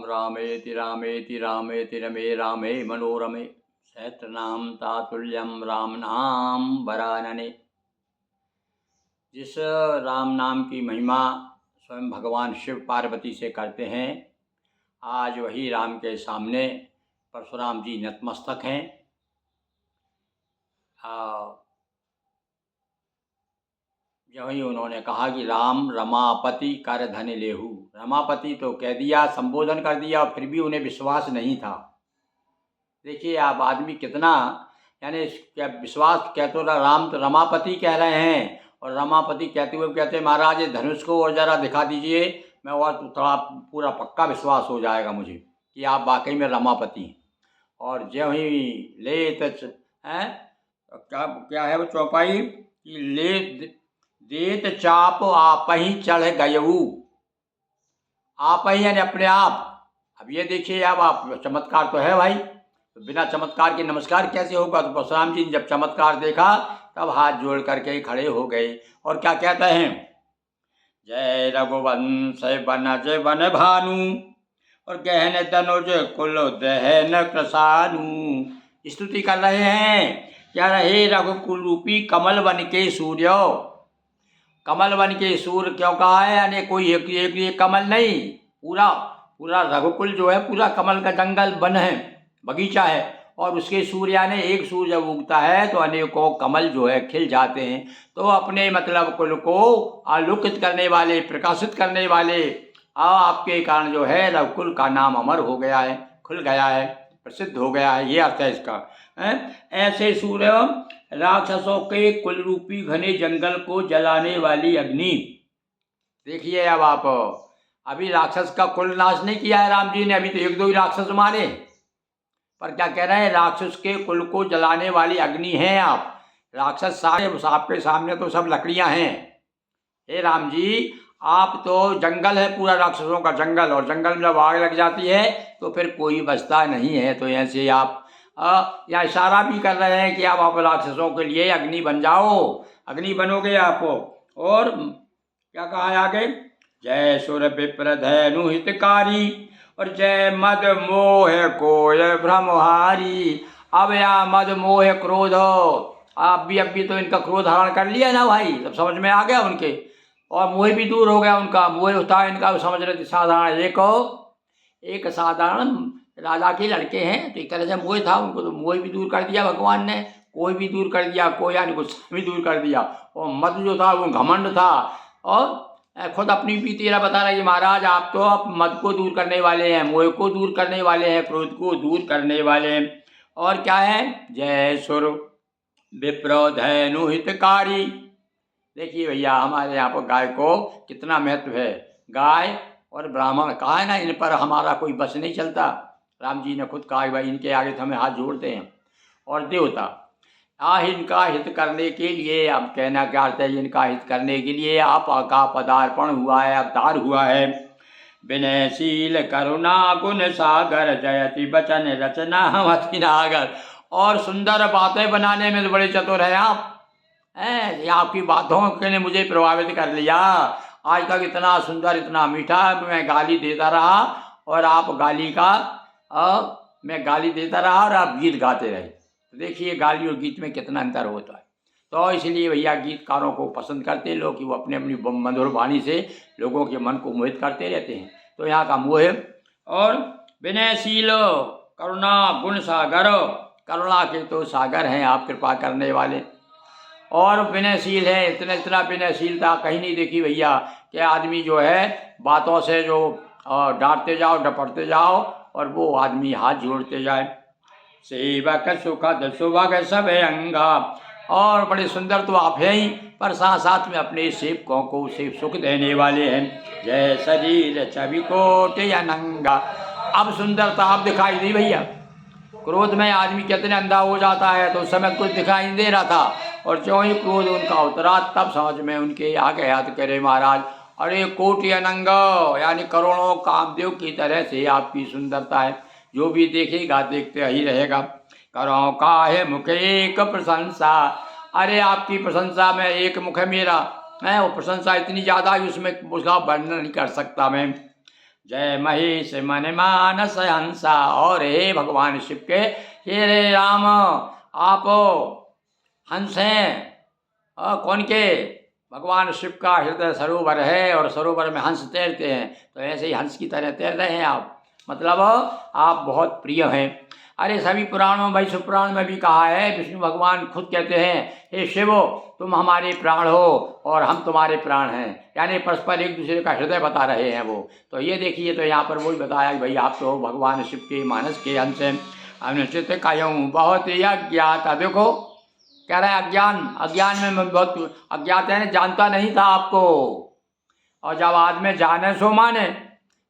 रामेति रामेति रामेति रमे रामे मनोरमे सहस्रनाम तातुल्यम राम नाम वरानने। जिस राम नाम की महिमा स्वयं भगवान शिव पार्वती से करते हैं, आज वही राम के सामने परशुराम जी नतमस्तक हैं। जो ही उन्होंने कहा कि राम रमापति कर धन लेहू। रमापति तो कह दिया, संबोधन कर दिया, और फिर भी उन्हें विश्वास नहीं था। देखिए आप आदमी कितना, यानी क्या विश्वास, कह तो राम तो रमापति कह रहे हैं, और रमापति कहते हुए कहते महाराज ये धनुष को और ज़रा दिखा दीजिए, मैं और थोड़ा पूरा पक्का विश्वास हो जाएगा मुझे कि आप वाकई में रमापति हैं। और जो ही ले हैं क्या क्या है वो चौपाई कि ले देत चाप आप ही चढ़ गयऊ। आप ही यानी अपने आप। अब ये देखिए अब आप चमत्कार तो है भाई, तो बिना चमत्कार के नमस्कार कैसे होगा। तो परशुराम जी ने जब चमत्कार देखा तब हाथ जोड़ करके खड़े हो गए और क्या कहते हैं, जय रघुवंश बनज बन भानु और गहन तनुज कुल दहन कृसानु। स्तुति कर रहे हैं क्या, रहे रघुकुल रूपी कमल बन के सूर्य। कमल बन के सूर्य क्यों कहा है, यानी कोई एक कमल नहीं, पूरा पूरा रघुकुल जो है पूरा कमल का जंगल वन है, बगीचा है, और उसके सूर्य यानी एक सूर्य जब उगता है तो अनेकों कमल जो है खिल जाते हैं। तो अपने मतलब कुल को आलोकित करने वाले, प्रकाशित करने वाले आपके कारण जो है रघुकुल का नाम अमर हो गया है, खुल गया है, प्रसिद्ध हो गया है, ये अर्थ है इसका। ऐसे सूर्य राक्षसों के कुल रूपी घने जंगल को जलाने वाली अग्नि। देखिए अब आप, अभी राक्षस का कुल नाश नहीं किया है राम जी ने, अभी तो एक दो ही राक्षस मारे, पर क्या कह रहे हैं, राक्षस के कुल को जलाने वाली अग्नि हैं आप। राक्षस सारे आपके सामने तो सब लकड़ियां हैं। हे राम जी, आप तो जंगल है पूरा, राक्षसों का जंगल, और जंगल में जब आग लग जाती है तो फिर कोई बचता नहीं है। तो ऐसे आप या इशारा भी कर रहे हैं कि आप राक्षसों के लिए अग्नि बन जाओ, अग्नि बनोगे आप। और क्या कहा है आगे, जय सुर विप्र धनु हितकारी और जय मद मोह कोय भ्रमहारी। अब या मद मोह क्रोध, आप भी तो इनका क्रोध हरण कर लिया ना भाई, सब समझ में आ गया उनके, और मोह भी दूर हो गया उनका। मोह होता है इनका, समझ रहे थे साधारण, एक साधारण राजा के लड़के हैं, तो एक तरह से मोह था उनको, तो मोह भी दूर कर दिया भगवान ने, कोई भी दूर कर दिया, कोई यानी गुस्सा भी दूर कर दिया। और मद जो था वो घमंड था, और खुद अपनी भी तेरा बता रहा है कि महाराज आप तो अब मद को दूर करने वाले हैं, मोह को दूर करने वाले हैं, क्रोध को दूर करने वाले हैं। और क्या है, जय सुर विप्र धनु हितकारी। देखिए भैया हमारे यहाँ पर गाय को कितना महत्व है। गाय और ब्राह्मण कहा है ना, इन पर हमारा कोई बस नहीं चलता। राम जी ने खुद कहा है भाई इनके आगे तो हमें हाथ जोड़ते हैं। और देवता इनका हित करने के लिए, अब कहना क्या अर्थ है, इनका हित करने के लिए आपका पदार्पण हुआ है, अवतार हुआ है। विनयशील करुणा गुण सागर जयति बचन रचना मति नागर। और सुंदर बातें बनाने में तो बड़े चतुर हैं आप हैं, ये आपकी बातों के ने मुझे प्रभावित कर लिया। आज तक इतना सुंदर, इतना मीठा मैं गाली देता रहा, और आप गाली का मैं गाली देता रहा और आप गीत गाते रहे। तो देखिए गाली और गीत में कितना अंतर होता है। तो इसलिए भैया गीतकारों को पसंद करते हैं लोग कि वो अपने अपनी मधुर वाणी से लोगों के मन को मोहित करते रहते हैं। तो यहाँ का मोह। और विनयशील करुणा गुण सागर, करुणा के तो सागर हैं आप, कृपा करने वाले। और विनयशील है, इतना विनयशीलता कहीं नहीं देखी भैया कि आदमी जो है बातों से जो डांटते जाओ, डपटते जाओ, और वो आदमी हाथ जोड़ते जाए। सेवक सुखद सुभग सब अंगा। और बड़े सुंदर तो आप हैं ही, पर साथ साथ में अपने सेवकों को सेव सुख देने वाले हैं। जय शरीर छवि कोट अनंगा। अब सुंदरता आप दिखाई दी भैया। क्रोध में आदमी कितने अंधा हो जाता है, तो उस समय कुछ दिखाई नहीं दे रहा था, और जो ही क्रोध उनका उतरा तब समझ में उनके आ गया। तो कह रहे महाराज अरे कोटि अनंग, यानी करोड़ों कामदेव की तरह से आपकी सुंदरता है, जो भी देखेगा देखते ही रहेगा। करो काहे मुख एक प्रशंसा। अरे आपकी प्रशंसा में एक मुख है मेरा, मैं वो प्रशंसा इतनी ज़्यादा है उसमें उसका वर्णन नहीं कर सकता मैं। जय महेश मन मानस हंसा। और हे भगवान शिव के, हे रे राम, आप हंस हैं। कौन के? भगवान शिव का हृदय सरोवर है और सरोवर में हंस तैरते हैं, तो ऐसे ही हंस की तरह तैर रहे हैं आप। मतलब आप बहुत प्रिय हैं। अरे सभी पुराणों में, विष्णु पुराण में भी कहा है, विष्णु भगवान खुद कहते हैं, हे शिव, तुम हमारे प्राण हो और हम तुम्हारे प्राण हैं। यानी परस्पर एक दूसरे का हृदय बता रहे हैं वो। तो ये देखिए, तो यहाँ पर वही बताया कि भाई आप तो भगवान शिव के मानस के अंश हैं। अनुचित कायऊ बहुत अज्ञात। देखो कह रहा है अज्ञान, अज्ञान में मैं बहुत अज्ञात है, जानता नहीं था आपको। और जब आदमी जाने सो माने,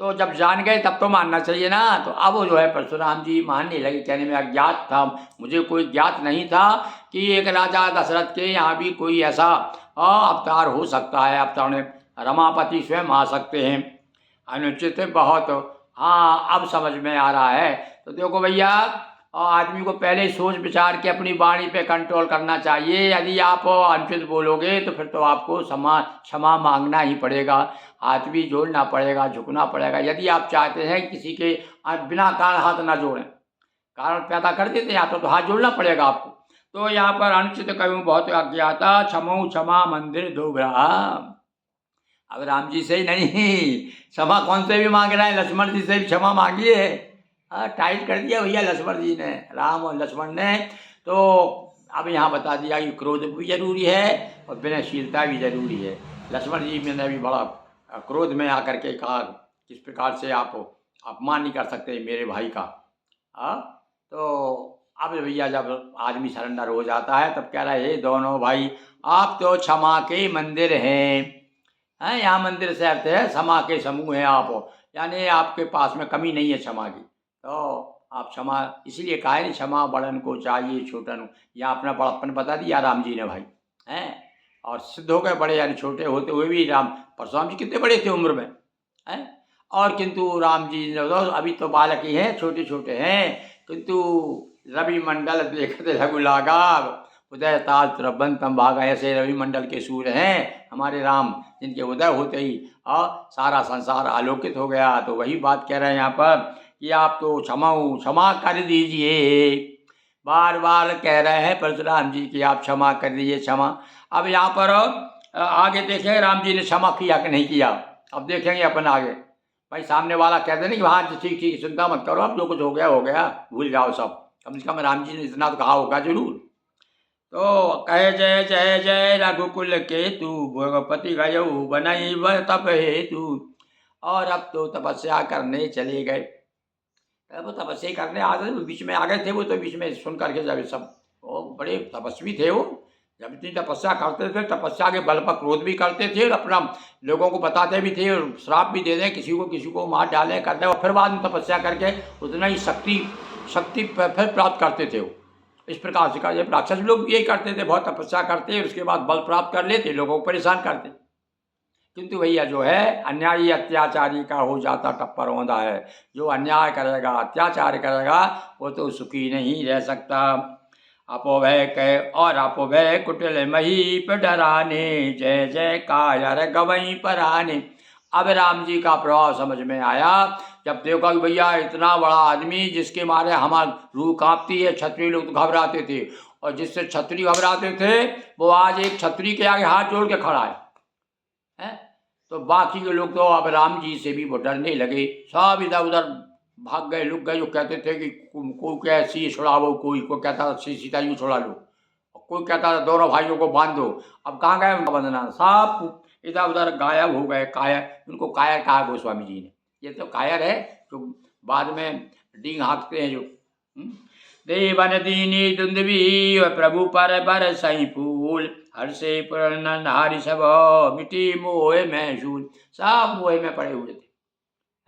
तो जब जान गए तब तो मानना चाहिए ना। तो अब वो जो है परशुराम जी मानने लगे, कहने में अज्ञात था, मुझे कोई ज्ञात नहीं था कि एक राजा दशरथ के यहाँ भी कोई ऐसा अवतार हो सकता है। अवतार में रमापति स्वयं आ सकते हैं। अनुचित बहुत, हाँ अब समझ में आ रहा है। तो देखो भैया, आदमी को पहले सोच विचार के अपनी वाणी पे कंट्रोल करना चाहिए। यदि आप अनुचित बोलोगे तो फिर तो आपको क्षमा मांगना ही पड़ेगा, हाथ भी जोड़ना पड़ेगा, झुकना पड़ेगा। यदि आप चाहते हैं किसी के बिना कारण हाथ ना जोड़ें, कारण पैदा कर देते हैं तो हाथ जोड़ना पड़ेगा आपको। तो यहाँ पर अनुचित कहूँ बहुत अज्ञाता, क्षमो क्षमा मंदिर दोग्रा। अब राम जी से ही नहीं, क्षमा कौन से भी मांग रहे हैं, लक्ष्मण जी से भी क्षमा मांगिए। टाइट कर दिया भैया लक्ष्मण जी ने, राम और लक्ष्मण ने। तो अब यहाँ बता दिया कि क्रोध भी जरूरी है और विनयशीलता भी जरूरी है। लक्ष्मण जी ने भी बड़ा क्रोध में आकर के कहा, किस प्रकार से आप अपमान नहीं कर सकते मेरे भाई का। तो अब भैया जब आदमी सरेंडर हो जाता है तब कह रहा है, हे दोनों भाई, आप तो क्षमा के मंदिर हैं। यहाँ मंदिर से अर्थ है क्षमा के समूह हैं आप, यानी आपके पास में कमी नहीं है क्षमा की। तो आप क्षमा इसलिए कहा है, क्षमा बड़न को चाहिए छोटन। यहाँ अपना बड़प्पन बता दिया राम जी ने भाई, हैं। और सिद्ध हो गए बड़े, यानी छोटे होते हुए भी राम परशुराम जी कितने बड़े थे उम्र में, हैं। और किंतु राम जी अभी तो बालक ही हैं, छोटे छोटे हैं। किंतु रवि मंडल देखते रघु लागा, उदय ताज तुरबंतम भागा। ऐसे रवि मंडल के सूर्य हैं हमारे राम, जिनके उदय होते ही सारा संसार आलोकित हो गया। तो वही बात कह रहे हैं यहाँ पर कि आप तो क्षमा कर दीजिए। बार बार कह रहे हैं परशुराम जी कि आप क्षमा कर दीजिए, क्षमा। अब यहाँ पर आगे देखें राम जी ने क्षमा किया कि नहीं किया, अब देखेंगे अपन आगे। भाई सामने वाला कहते नहीं कि हाँ ठीक ठीक चिंता मत करो, अब जो कुछ हो गया, भूल जाओ सब। कम से कम राम जी ने इतना तो कहा होगा जरूर। तो कहे जय जय जय रघुकुल के तू, भोगपति गयऊ बनई तप हेतु। और अब तो तपस्या करने चले गए। अब तपस्या करने आ गए, बीच में आ गए थे वो, तो बीच में सुन करके जब सब, वो बड़े तपस्वी थे वो, जब इतनी तपस्या करते थे, तपस्या के बल पर क्रोध भी करते थे और अपना लोगों को बताते भी थे और श्राप भी दे दें, किसी को मार डाले कर दे, और फिर बाद में तपस्या करके उतना ही शक्ति फिर प्राप्त करते थे वो। इस प्रकार से कर, राक्षस लोग भी यही करते थे, बहुत तपस्या करते, उसके बाद बल प्राप्त कर लेते, लोगों को परेशान करते। किंतु भैया जो है अन्यायी अत्याचारी का हो जाता टप्पर औंधा है। जो अन्याय करेगा, अत्याचार करेगा, वो तो सुखी नहीं रह सकता। अपोभय कह और अपोभय कुटिल महीप डराने, जय जय कायर गवई पराने। अब राम जी का प्रभाव समझ में आया, जब देखा कि भैया इतना बड़ा आदमी जिसके मारे हमारी रूह कांपती है, क्षत्रिय लोग तो घबराते थे, और जिससे क्षत्रिय घबराते थे वो आज एक क्षत्रिय के आगे हाथ जोड़ के खड़ा है। तो बाकी के लोग तो अब राम जी से भी वो डरने लगे, सब इधर उधर भाग गए, लुक गए। जो कहते थे कि कोई क्या सी छुड़ावो, कोई कहता था सीता यूँ छुड़ा लो, कोई कहता था दोनों भाइयों को बांध दो। अब कहाँ गए उनका बंधना, सब इधर उधर गायब हो गए। कायर, उनको कायर कहा गोस्वामी जी ने। ये तो कायर है जो बाद में डींग हाँकते हैं जो। देवन दीनी दुंदवी प्रभु पर बर सही फूल, हर्षे पूर्ण हारि सब मिटी मोह में झूल। सब मोह में पड़े हुए थे,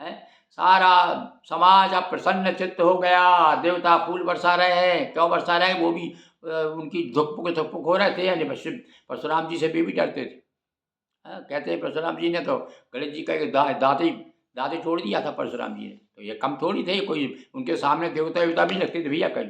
हैं। सारा समाज अब प्रसन्न चित्त हो गया, देवता फूल बरसा रहे हैं। क्यों बरसा रहे हैं, वो भी उनकी धुकपुक हो रहे थे, यानी परशुराम जी से भी डरते थे। कहते हैं परशुराम जी ने तो गणेश जी का दाते छोड़ दिया था परशुराम जी ने, तो ये कम थोड़ी थे कोई, उनके सामने देवता भी लगते थे भैया कहीं।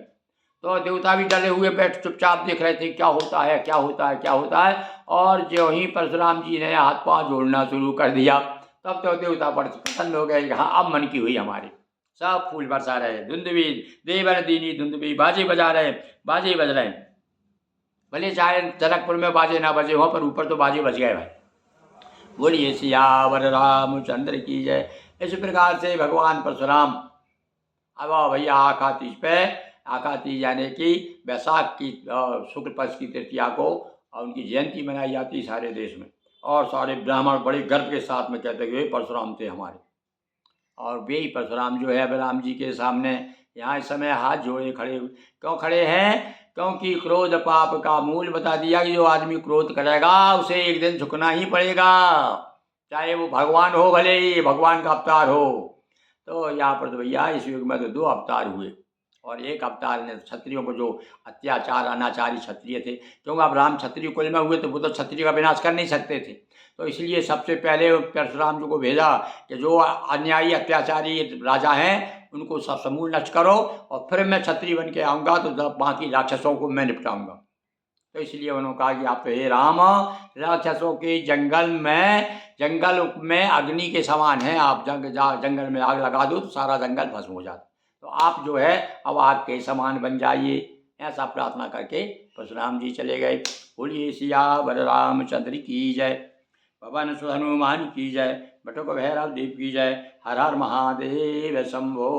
तो देवता भी डरे हुए बैठ चुपचाप देख रहे थे क्या होता है क्या होता है क्या होता है। और जो ही परशुराम जी ने हाथ पांव जोड़ना शुरू कर दिया, तब तो देवता बड़े प्रसन्न हो गए कि हाँ अब मन की हुई हमारी। सब फूल बरसा रहे, धुंधवी देवन दीनी धुंधवी, बाजे बजा रहे, बाजे बज रहे। भले चाहे जनकपुर में बाजे ना बजे हो, पर ऊपर तो बाजे बज गए भाई। बोलिए सियावर रामचंद्र की जय। इस प्रकार से भगवान परशुराम अब भैया आकातीज पे, आकातीज यानी कि बैसाख की शुक्ल पक्ष की तृतीया को उनकी जयंती मनाई जाती है सारे देश में। और सारे ब्राह्मण बड़े गर्व के साथ में कहते हुए परशुराम थे हमारे। और वे ही परशुराम जो है अब राम जी के सामने यहाँ इस समय हाथ जोड़े खड़े, क्यों खड़े हैं? क्योंकि क्रोध पाप का मूल बता दिया कि जो आदमी क्रोध करेगा उसे एक दिन झुकना ही पड़ेगा, चाहे वो भगवान हो, भले ही भगवान का अवतार हो। तो यहाँ पर तो भैया इस युग में तो 2 अवतार हुए, और एक अवतार ने क्षत्रियों को जो अत्याचार अनाचारी क्षत्रिय थे, क्योंकि अब राम क्षत्रिय कुल में हुए तो वो तो क्षत्रिय का विनाश कर नहीं सकते थे, तो इसलिए सबसे पहले परशुराम जी को भेजा कि जो अन्यायी अत्याचारी राजा हैं उनको सब समूल नष्ट करो, और फिर मैं क्षत्रिय बन के आऊँगा तो बाकी राक्षसों को मैं निपटाऊँगा। तो इसलिए उन्होंने कहा कि आप तो हे राम राक्षसों के जंगल में अग्नि के समान हैं, आप जंगल में आग लगा दो तो सारा जंगल भस्म हो जाता, तो आप जो है अब आग के समान बन जाइए। ऐसा प्रार्थना करके परशुराम जी चले गए। बोलिए सियावर रामचंद्र की जय। पवन सुत हनुमान की जय। बटुक भैरव देव की जय। हर हर महादेव शंभो।